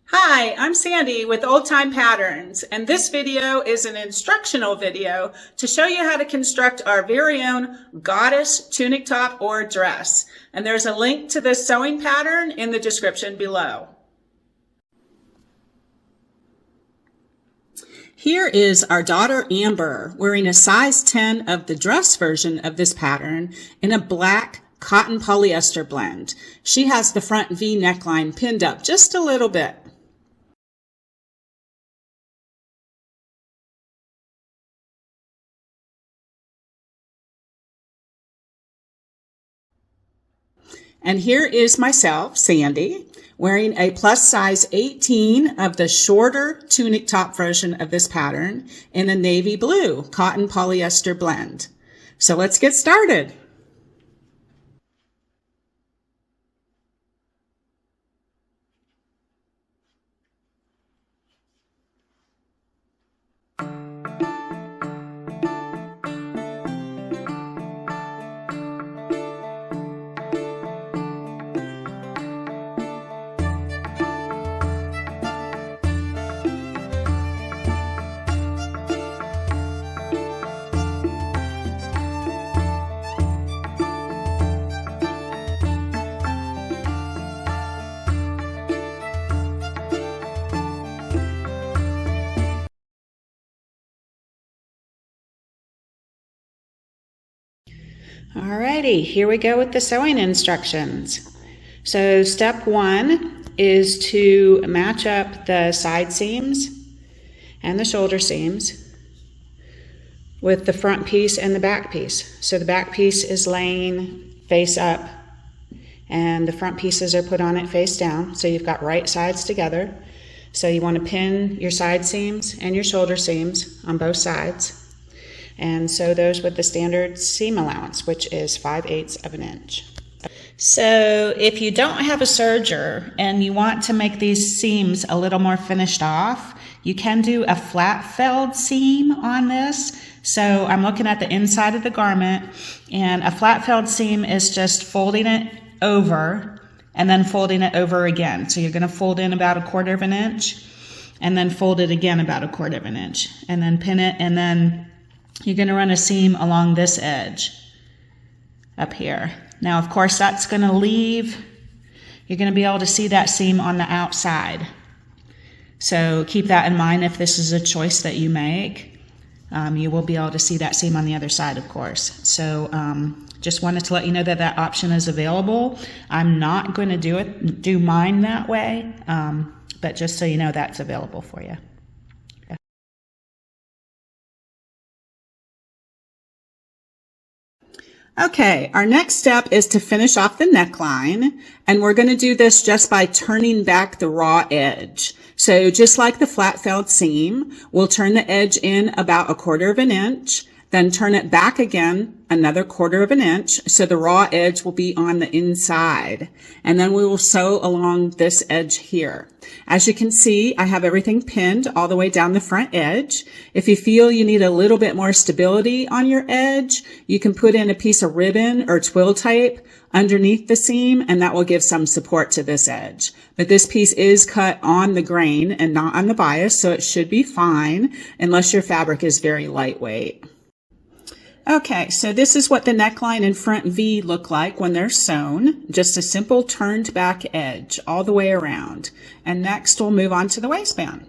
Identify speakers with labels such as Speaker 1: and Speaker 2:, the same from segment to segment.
Speaker 1: Hi, I'm Sandy with Old Time Patterns, and this video is an instructional video to show you how to construct our very own goddess tunic top or dress. And there's a link to this sewing pattern in the description below. Here is our daughter Amber wearing a size 10 of the dress version of this pattern in a black cotton polyester blend. She has the front V neckline pinned up just a little bit. And here is myself, Sandy, wearing a plus size 18 of the shorter tunic top version of this pattern in a navy blue cotton polyester blend. So let's get started. Alrighty, here we go with the sewing instructions. So step one is to match up the side seams and the shoulder seams with the front piece and the back piece. So the back piece is laying face up and the front pieces are put on it face down. So you've got right sides together. So you want to pin your side seams and your shoulder seams on both sides. And sew those with the standard seam allowance, which is 5/8 of an inch. So if you don't have a serger and you want to make these seams a little more finished off, you can do a flat felled seam on this. So I'm looking at the inside of the garment, and a flat felled seam is just folding it over and then folding it over again. So you're going to fold in about 1/4 of an inch and then fold it again about 1/4 of an inch and then pin it, and then you're going to run a seam along this edge up here. Now, of course, that's going to leave, you're going to be able to see that seam on the outside. So keep that in mind if this is a choice that you make. You will be able to see that seam on the other side, of course. So just wanted to let you know that that option is available. I'm not going to do mine that way, but just so you know, that's available for you. Okay, our next step is to finish off the neckline, and we're going to do this just by turning back the raw edge. So just like the flat felled seam, we'll turn the edge in about 1/4 of an inch, then turn it back again another 1/4 of an inch, so the raw edge will be on the inside. And then we will sew along this edge here. As you can see, I have everything pinned all the way down the front edge. If you feel you need a little bit more stability on your edge, you can put in a piece of ribbon or twill tape underneath the seam, and that will give some support to this edge. But this piece is cut on the grain and not on the bias, so it should be fine unless your fabric is very lightweight. Okay, so this is what the neckline and front V look like when they're sewn. Just a simple turned back edge all the way around. And next we'll move on to the waistband.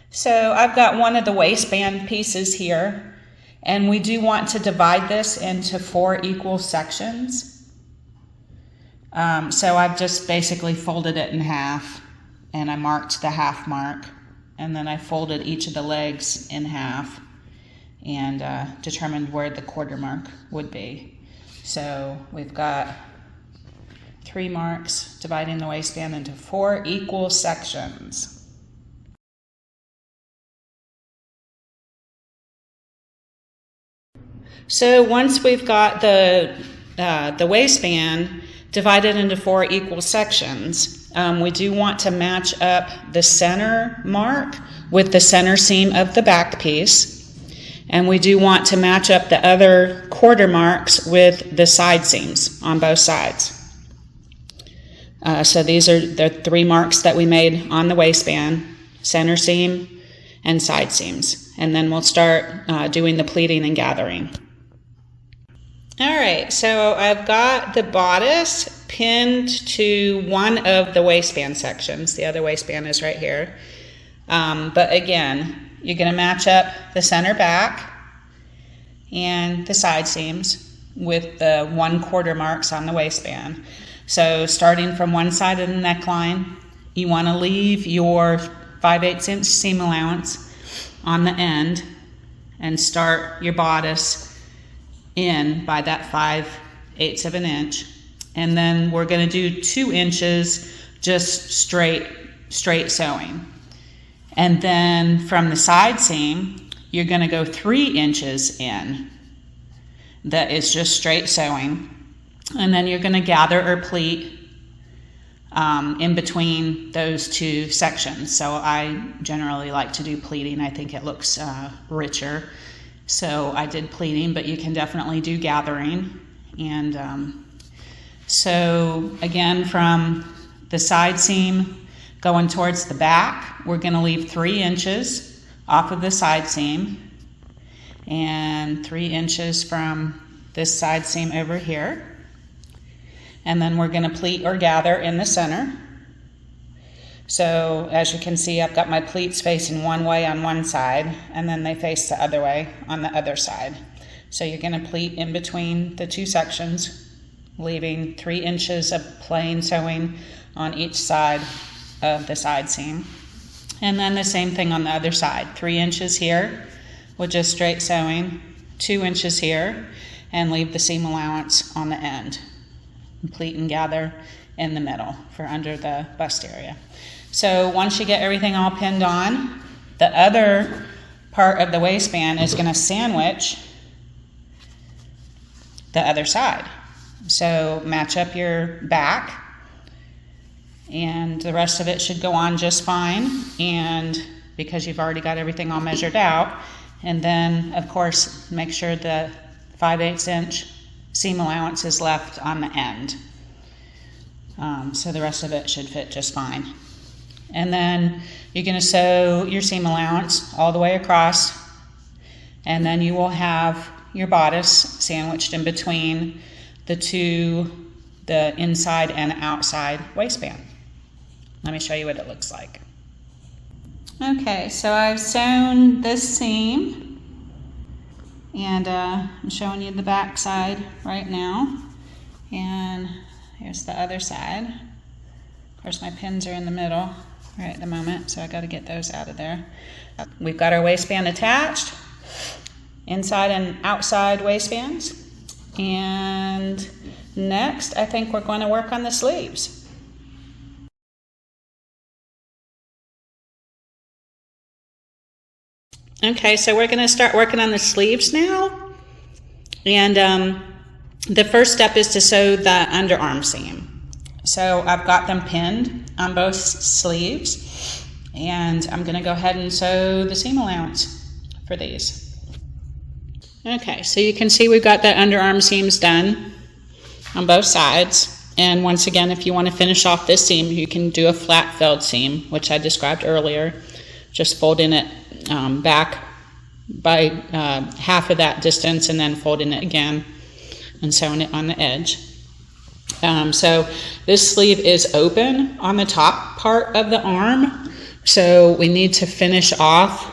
Speaker 1: So I've got one of the waistband pieces here, and we do want to divide this into 4 equal sections. So I've just basically folded it in half, and I marked the half mark, and then I folded each of the legs in half and determined where the 1/4 mark would be. So we've got 3 marks dividing the waistband into 4 equal sections. So once we've got the waistband divided into 4 equal sections, we do want to match up the center mark with the center seam of the back piece. And we do want to match up the other quarter marks with the side seams on both sides. So these are the 3 marks that we made on the waistband: center seam and side seams. And then we'll start doing the pleating and gathering. All right, so I've got the bodice pinned to one of the waistband sections. The other waistband is right here. But again, you're going to match up the center back and the side seams with the 1/4 marks on the waistband. So starting from one side of the neckline, you want to leave your 5/8 inch seam allowance on the end and start your bodice in by that 5/8 of an inch. And then we're going to do 2 inches just straight sewing. And then from the side seam, you're going to go 3 inches in. That is just straight sewing. And then you're going to gather or pleat in between those 2 sections. So I generally like to do pleating. I think it looks richer. So I did pleating, but you can definitely do gathering. And so again, from the side seam going towards the back, we're going to leave 3 inches off of the side seam and 3 inches from this side seam over here. And then we're going to pleat or gather in the center. So as you can see, I've got my pleats facing one way on one side, and then they face the other way on the other side. So you're going to pleat in between the 2 sections, leaving 3 inches of plain sewing on each side of the side seam. And then the same thing on the other side, 3 inches here with just straight sewing, 2 inches here, and leave the seam allowance on the end. And pleat and gather in the middle for under the bust area. So once you get everything all pinned on, the other part of the waistband is going to sandwich the other side. So match up your back, and the rest of it should go on just fine, and because you've already got everything all measured out. And then of course make sure the 5/8 inch seam allowance is left on the end. So the rest of it should fit just fine. And then you're going to sew your seam allowance all the way across, and then you will have your bodice sandwiched in between the inside and outside waistband. Let me show you what it looks like. Okay, so I've sewn this seam, and I'm showing you the back side right now, and here's the other side. Of course, my pins are in the middle right at the moment, so I got to get those out of there. We've got our waistband attached, inside and outside waistbands, and next I think we're going to work on the sleeves. Okay, so we're going to start working on the sleeves now, and the first step is to sew the underarm seam. So I've got them pinned on both sleeves, and I'm going to go ahead and sew the seam allowance for these. Okay, so you can see we've got the underarm seams done on both sides. And once again, if you want to finish off this seam, you can do a flat felled seam, which I described earlier, just folding it back by half of that distance and then folding it again and sewing it on the edge. So this sleeve is open on the top part of the arm, so we need to finish off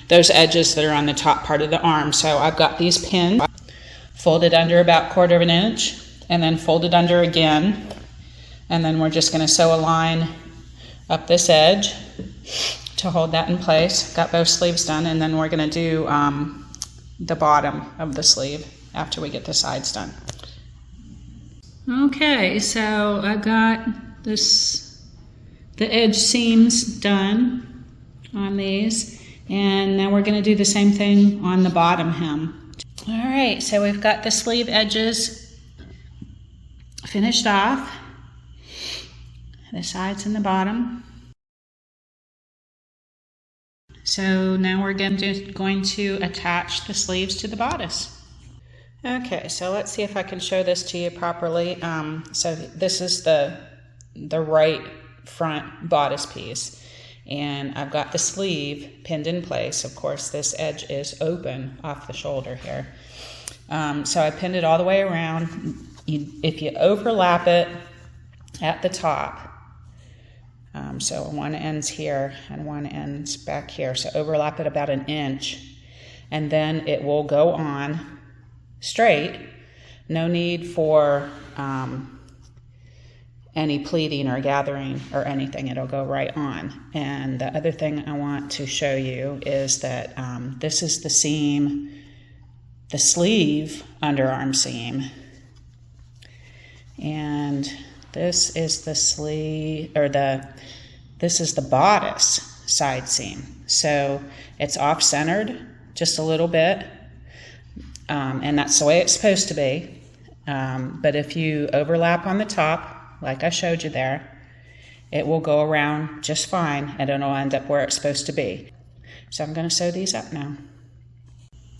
Speaker 1: those edges that are on the top part of the arm. So I've got these pinned, folded under about 1/4 of an inch, and then folded under again, and then we're just going to sew a line up this edge to hold that in place. Got both sleeves done, and then we're going to do the bottom of the sleeve after we get the sides done. Okay, so I've got the edge seams done on these, and now we're going to do the same thing on the bottom hem. All right, so we've got the sleeve edges finished off, the sides and the bottom. So now we're going to attach the sleeves to the bodice. Okay, so let's see if I can show this to you properly. So this is the right front bodice piece, and I've got the sleeve pinned in place. Of course, this edge is open off the shoulder here. So I pinned it all the way around. If you overlap it at the top, so one end's here and one end's back here, so overlap it about 1 inch, and then it will go on straight. No need for any pleating or gathering or anything. It'll go right on. And the other thing I want to show you is that this is the seam, the sleeve underarm seam, and this is the sleeve, or this is the bodice side seam. So it's off-centered just a little bit, and that's the way it's supposed to be. But if you overlap on the top, like I showed you there, it will go around just fine, and it'll end up where it's supposed to be. So I'm going to sew these up now.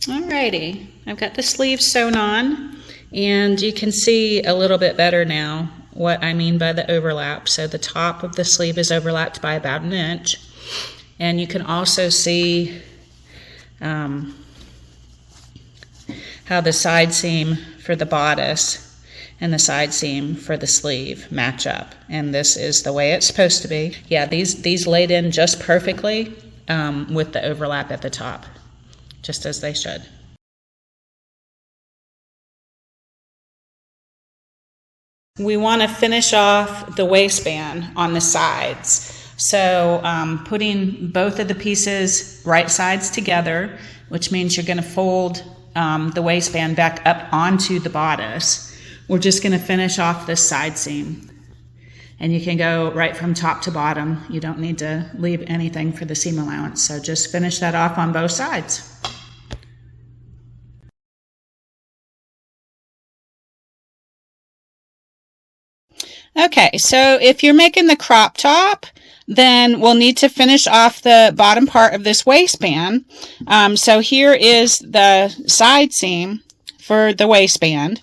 Speaker 1: Alrighty, I've got the sleeves sewn on, and you can see a little bit better now what I mean by the overlap. So the top of the sleeve is overlapped by about 1 inch, and you can also see how the side seam for the bodice and the side seam for the sleeve match up, and this is the way it's supposed to be. Yeah, these laid in just perfectly with the overlap at the top, just as they should. We want to finish off the waistband on the sides. So putting both of the pieces right sides together, which means you're going to fold the waistband back up onto the bodice. We're just going to finish off this side seam. And you can go right from top to bottom. You don't need to leave anything for the seam allowance. So just finish that off on both sides. Okay, so if you're making the crop top, then we'll need to finish off the bottom part of this waistband. So here is the side seam for the waistband.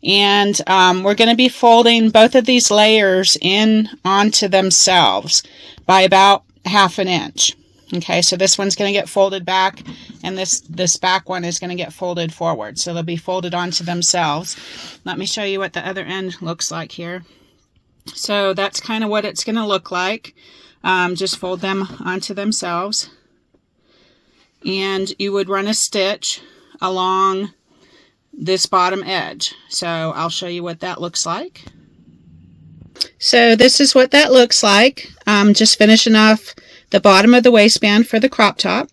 Speaker 1: And we're going to be folding both of these layers in onto themselves by about 1/2 inch. Okay, so this one's going to get folded back, and this back one is going to get folded forward. So they'll be folded onto themselves. Let me show you what the other end looks like here. So that's kind of what it's going to look like. Just fold them onto themselves. And you would run a stitch along this bottom edge. So I'll show you what that looks like. So this is what that looks like. Just finishing off the bottom of the waistband for the crop top.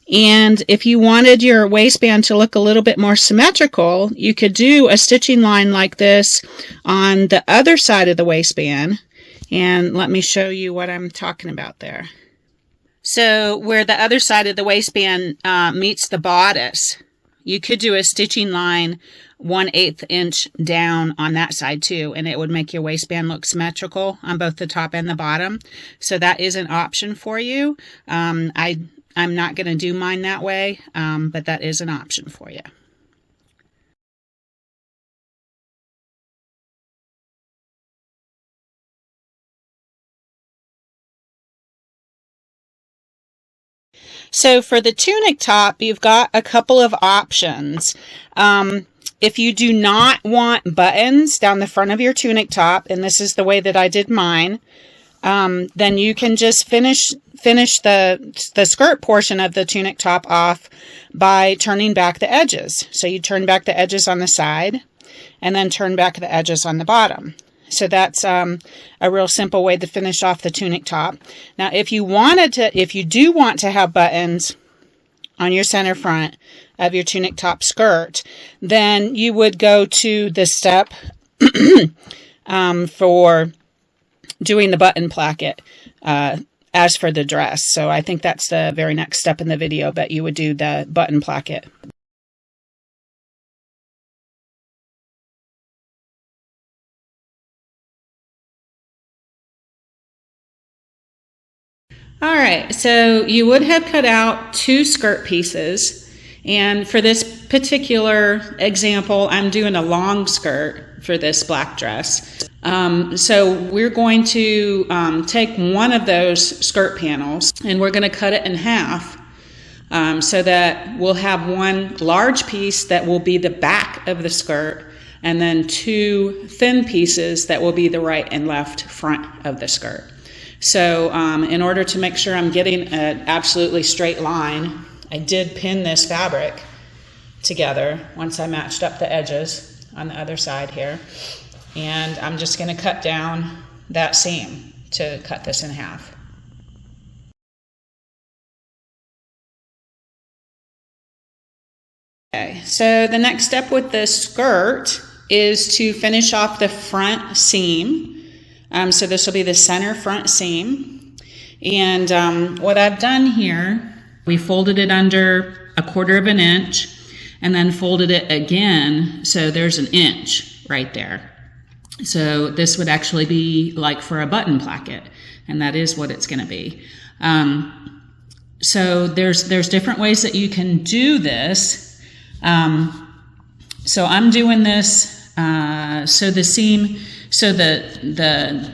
Speaker 1: And if you wanted your waistband to look a little bit more symmetrical, you could do a stitching line like this on the other side of the waistband. And let me show you what I'm talking about there. So where the other side of the waistband meets the bodice, you could do a stitching line 1/8 inch down on that side too, and it would make your waistband look symmetrical on both the top and the bottom. So that is an option for you. I'm not going to do mine that way, but that is an option for you. So for the tunic top, you've got a couple of options. If you do not want buttons down the front of your tunic top, and this is the way that I did mine, then you can just finish the skirt portion of the tunic top off by turning back the edges. So you turn back the edges on the side and then turn back the edges on the bottom. So that's a real simple way to finish off the tunic top. Now, if you do want to have buttons on your center front of your tunic top skirt, then you would go to the step for doing the button placket as for the dress. So I think that's the very next step in the video, but you would do the button placket. All right, so you would have cut out 2 skirt pieces, and for this particular example, I'm doing a long skirt for this black dress. So we're going to take one of those skirt panels and we're going to cut it in half so that we'll have one large piece that will be the back of the skirt, and then 2 thin pieces that will be the right and left front of the skirt. So in order to make sure I'm getting an absolutely straight line, I did pin this fabric together once I matched up the edges on the other side here. And I'm just going to cut down that seam to cut this in half. Okay, so the next step with this skirt is to finish off the front seam. So this will be the center front seam. And what I've done here, we folded it under 1/4 inch and then folded it again, so there's 1 inch right there. So this would actually be like for a button placket, and that is what it's going to be. So there's different ways that you can do this. So I'm doing this so the seam, so the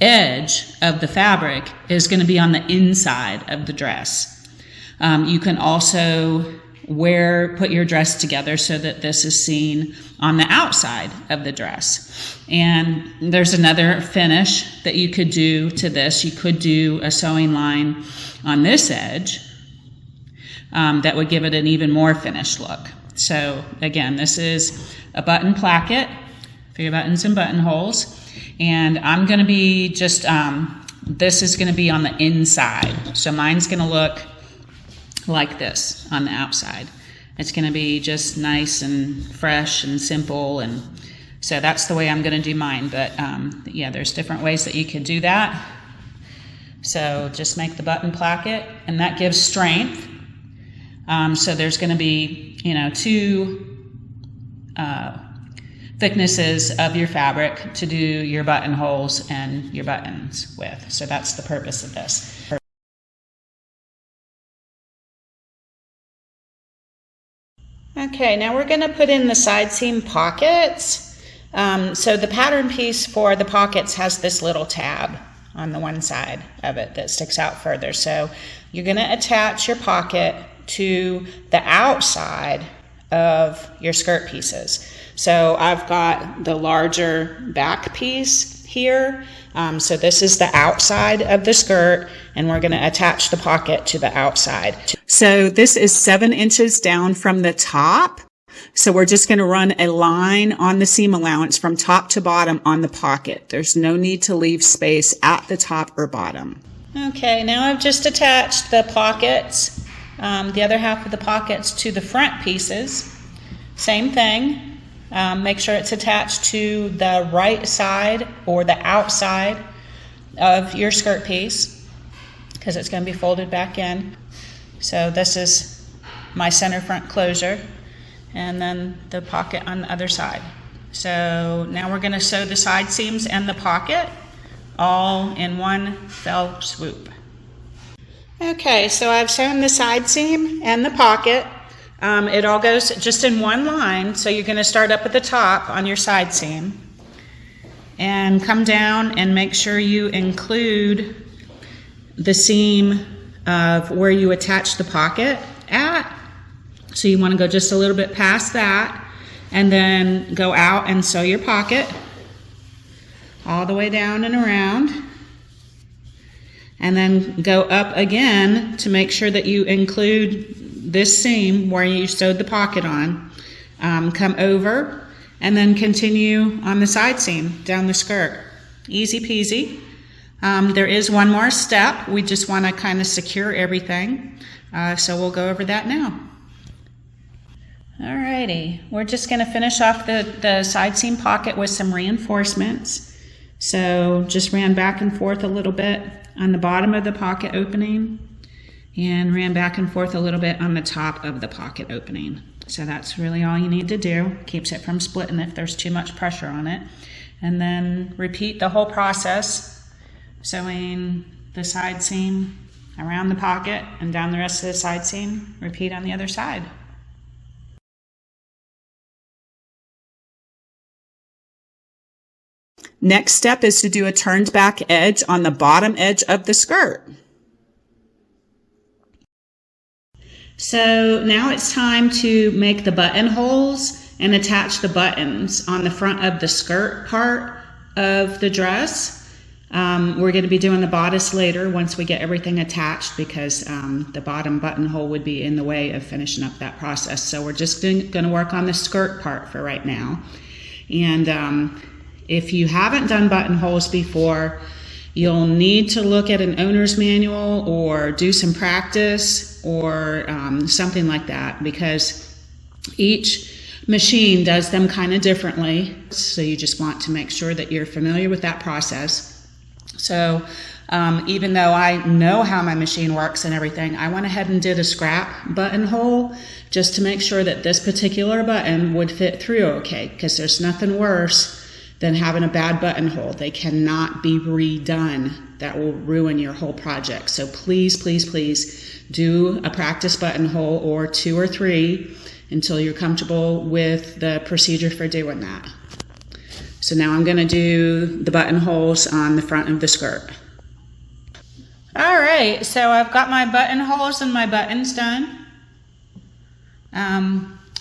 Speaker 1: edge of the fabric is going to be on the inside of the dress. You can also put your dress together so that this is seen on the outside of the dress. And there's another finish that you could do to this. You could do a sewing line on this edge that would give it an even more finished look. So again, this is a button placket for your buttons and buttonholes. And I'm going to be just, this is going to be on the inside. So mine's going to look like this on the outside. It's going to be just nice and fresh and simple, and so that's the way I'm going to do mine. But yeah, there's different ways that you could do that. So just make the button placket, and that gives strength. So there's going to be, 2 thicknesses of your fabric to do your buttonholes and your buttons with. So that's the purpose of this. Okay, now we're going to put in the side seam pockets. So the pattern piece for the pockets has this little tab on the one side of it that sticks out further. So you're going to attach your pocket to the outside of your skirt pieces. So I've got the larger back piece here. So this is the outside of the skirt, and we're going to attach the pocket to the outside. So this is 7 inches down from the top. So we're just going to run a line on the seam allowance from top to bottom on the pocket. There's no need to leave space at the top or bottom. Okay, now I've just attached the pockets, the other half of the pockets, to the front pieces. Same thing. Make sure it's attached to the right side or the outside of your skirt piece, because it's going to be folded back in. So this is my center front closure, and then the pocket on the other side. So now we're going to sew the side seams and the pocket all in one fell swoop. Okay, so I've sewn the side seam and the pocket. It all goes just in one line, so you're going to start up at the top on your side seam and come down and make sure you include the seam of where you attach the pocket at. So you want to go just a little bit past that and then go out and sew your pocket all the way down and around, and then go up again to make sure that you include this seam where you sewed the pocket on. Come over and then continue on the side seam down the skirt. Easy peasy. There is one more step. We just want to kind of secure everything. So we'll go over that now. Alrighty, we're just going to finish off the side seam pocket with some reinforcements. So just ran back and forth a little bit on the bottom of the pocket opening, and ran back and forth a little bit on the top of the pocket opening. So that's really all you need to do. Keeps it from splitting if there's too much pressure on it. And then repeat the whole process, sewing the side seam around the pocket and down the rest of the side seam. Repeat on the other side. Next step is to do a turned back edge on the bottom edge of the skirt. So now it's time to make the buttonholes and attach the buttons on the front of the skirt part of the dress. We're going to be doing the bodice later once we get everything attached, because the bottom buttonhole would be in the way of finishing up that process. So we're just going to work on the skirt part for right now. And if you haven't done buttonholes before, you'll need to look at an owner's manual or do some practice or something like that, because each machine does them kind of differently. So you just want to make sure that you're familiar with that process. So even though I know how my machine works and everything, I went ahead and did a scrap buttonhole just to make sure that this particular button would fit through okay, because there's nothing worse than having a bad buttonhole. They cannot be redone. That will ruin your whole project. So please, please, please do a practice buttonhole or 2 or 3 until you're comfortable with the procedure for doing that. So now I'm going to do the buttonholes on the front of the skirt. All right, so I've got my buttonholes and my buttons done.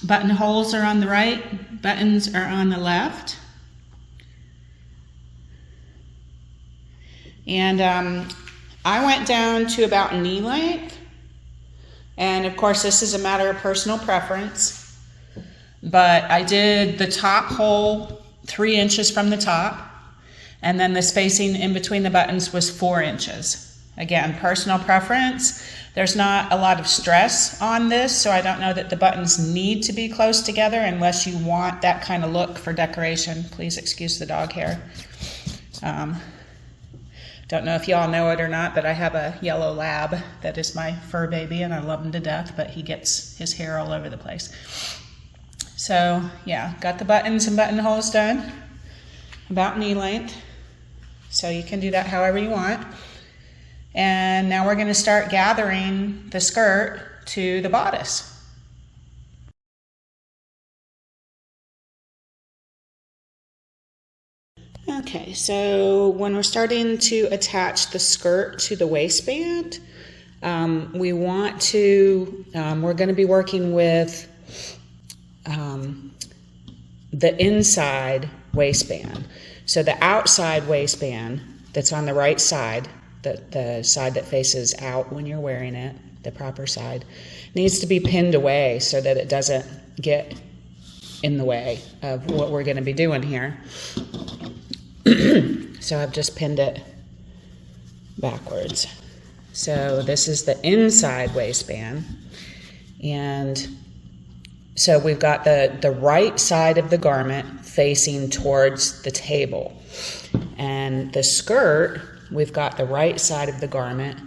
Speaker 1: Buttonholes are on the right, buttons are on the left. And I went down to about knee length. And of course, this is a matter of personal preference. But I did the top hole 3 inches from the top. And then the spacing in between the buttons was 4 inches. Again, personal preference. There's not a lot of stress on this, so I don't know that the buttons need to be close together unless you want that kind of look for decoration. Please excuse the dog hair. Don't know if y'all know it or not, but I have a yellow lab that is my fur baby, and I love him to death, but he gets his hair all over the place. So yeah, got the buttons and buttonholes done, about knee length. So you can do that however you want. And now we're going to start gathering the skirt to the bodice. Okay, so when we're starting to attach the skirt to the waistband, we want to, we're going to be working with the inside waistband. So the outside waistband that's on the right side, the side that faces out when you're wearing it, the proper side, needs to be pinned away so that it doesn't get in the way of what we're going to be doing here. So I've just pinned it backwards. So this is the inside waistband. And so we've got the right side of the garment facing towards the table. And the skirt, we've got the right side of the garment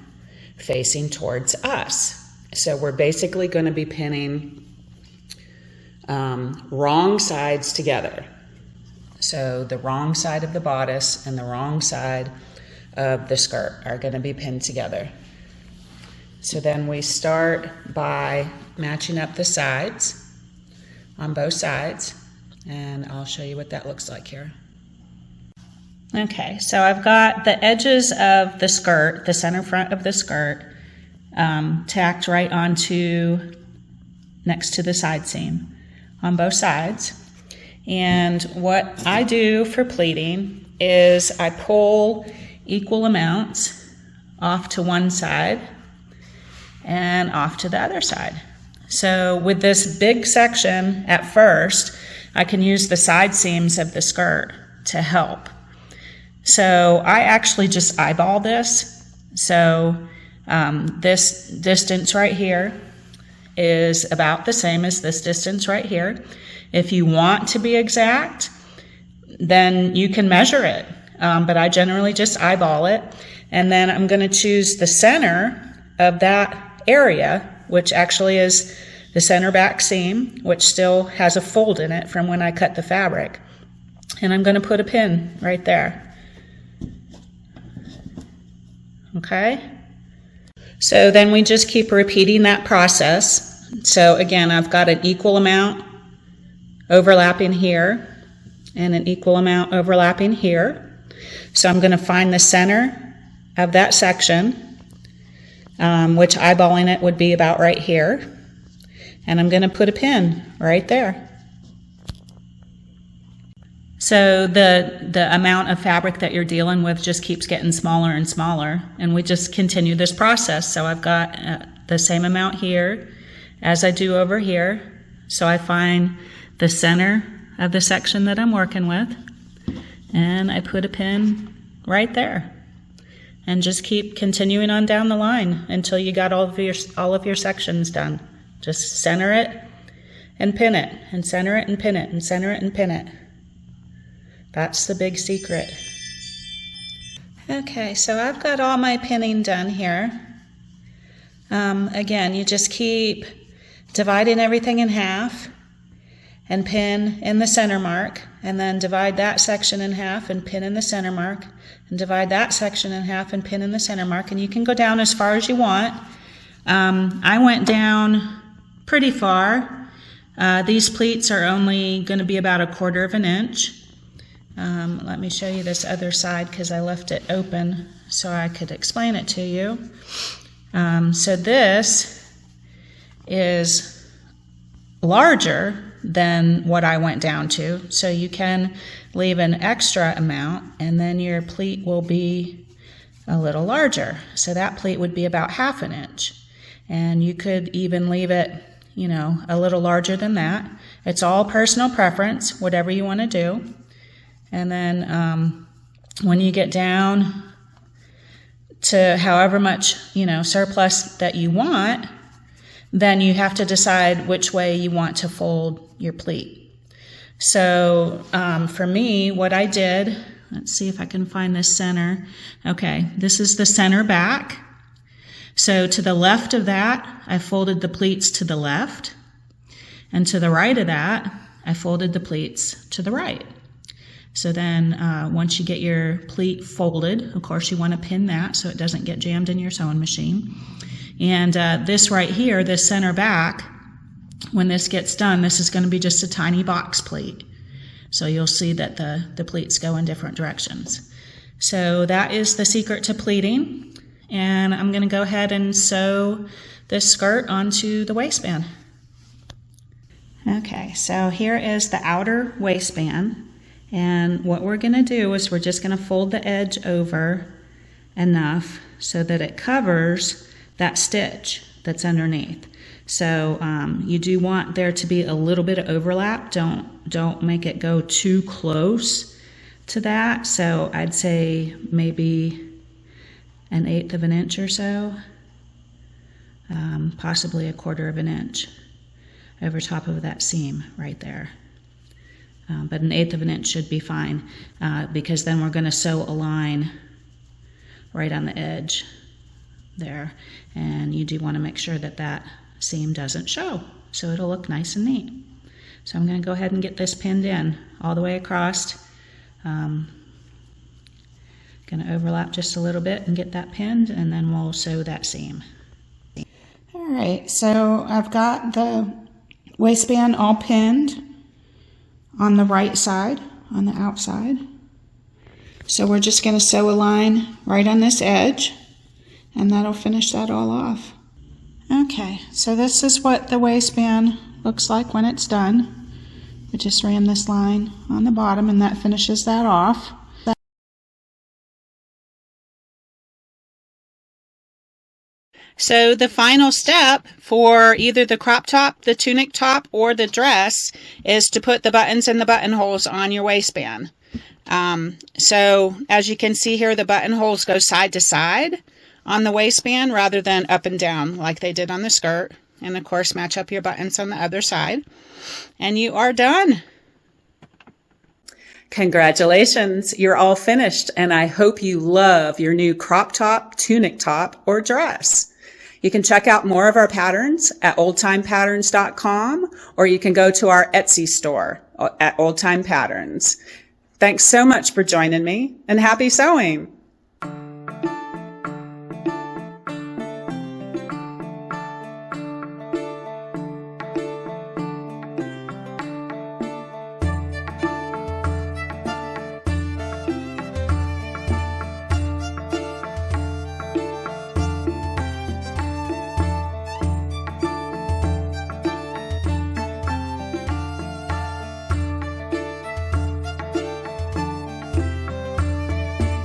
Speaker 1: facing towards us. So we're basically going to be pinning wrong sides together. So the wrong side of the bodice and the wrong side of the skirt are going to be pinned together. So then we start by matching up the sides on both sides, and I'll show you what that looks like here. Okay, so I've got the edges of the skirt, the center front of the skirt, tacked right onto next to the side seam on both sides. And what I do for pleating is I pull equal amounts off to one side and off to the other side. So with this big section at first, I can use the side seams of the skirt to help. So I actually just eyeball this. So this distance right here is about the same as this distance right here. If you want to be exact, then you can measure it. But I generally just eyeball it. And then I'm going to choose the center of that area, which actually is the center back seam, which still has a fold in it from when I cut the fabric. And I'm going to put a pin right there okay? So then we just keep repeating that process. So again, I've got an equal amount overlapping here and an equal amount overlapping here. So I'm going to find the center of that section, which eyeballing it would be about right here. And I'm going to put a pin right there. So the amount of fabric that you're dealing with just keeps getting smaller and smaller, and we just continue this process. So I've got the same amount here as I do over here. So I find the center of the section that I'm working with, and I put a pin right there, and just keep continuing on down the line until you got all of your sections done. Just center it and pin it, and center it and pin it, and center it and pin it. That's the big secret. Okay, so I've got all my pinning done here. Again, you just keep dividing everything in half and pin in the center mark, and then divide that section in half and pin in the center mark, and divide that section in half and pin in the center mark, and you can go down as far as you want. I went down pretty far. These pleats are only going to be about 1/4 of an inch. Let me show you this other side because I left it open so I could explain it to you. So this is larger than what I went down to, so you can leave an extra amount and then your pleat will be a little larger. So that pleat would be about 1/2 an inch, and you could even leave it, you know, a little larger than that. It's all personal preference, whatever you want to do. And then when you get down to however much, you know, surplus that you want, then you have to decide which way you want to fold your pleat. So for me, what I did, let's see if I can find this center. Okay, this is the center back. So to the left of that, I folded the pleats to the left. And to the right of that, I folded the pleats to the right. So then once you get your pleat folded, of course you want to pin that so it doesn't get jammed in your sewing machine. And this right here, this center back, when this gets done, this is going to be just a tiny box pleat. So you'll see that the pleats go in different directions. So that is the secret to pleating. And I'm going to go ahead and sew this skirt onto the waistband. Okay, so here is the outer waistband. And what we're going to do is we're just going to fold the edge over enough so that it covers that stitch that's underneath. So you do want there to be a little bit of overlap. Don't make it go too close to that. So I'd say maybe 1/8 of an inch or so, possibly 1/4 of an inch over top of that seam right there. But 1/8 of an inch should be fine because then we're going to sew a line right on the edge there, and you do want to make sure that that seam doesn't show, so it'll look nice and neat. So I'm going to go ahead and get this pinned in all the way across. Going to overlap just a little bit and get that pinned, and then we'll sew that seam. All right, so I've got the waistband all pinned on the right side, on the outside. So we're just going to sew a line right on this edge, and that'll finish that all off. Okay, so this is what the waistband looks like when it's done. We just ran this line on the bottom, and that finishes that off. So the final step for either the crop top, the tunic top, or the dress is to put the buttons and the buttonholes on your waistband. So as you can see here, the buttonholes go side to side on the waistband rather than up and down like they did on the skirt. And of course, match up your buttons on the other side. And you are done. Congratulations, you're all finished, and I hope you love your new crop top, tunic top, or dress. You can check out more of our patterns at oldtimepatterns.com, or you can go to our Etsy store at Old Time Patterns. Thanks so much for joining me, and happy sewing!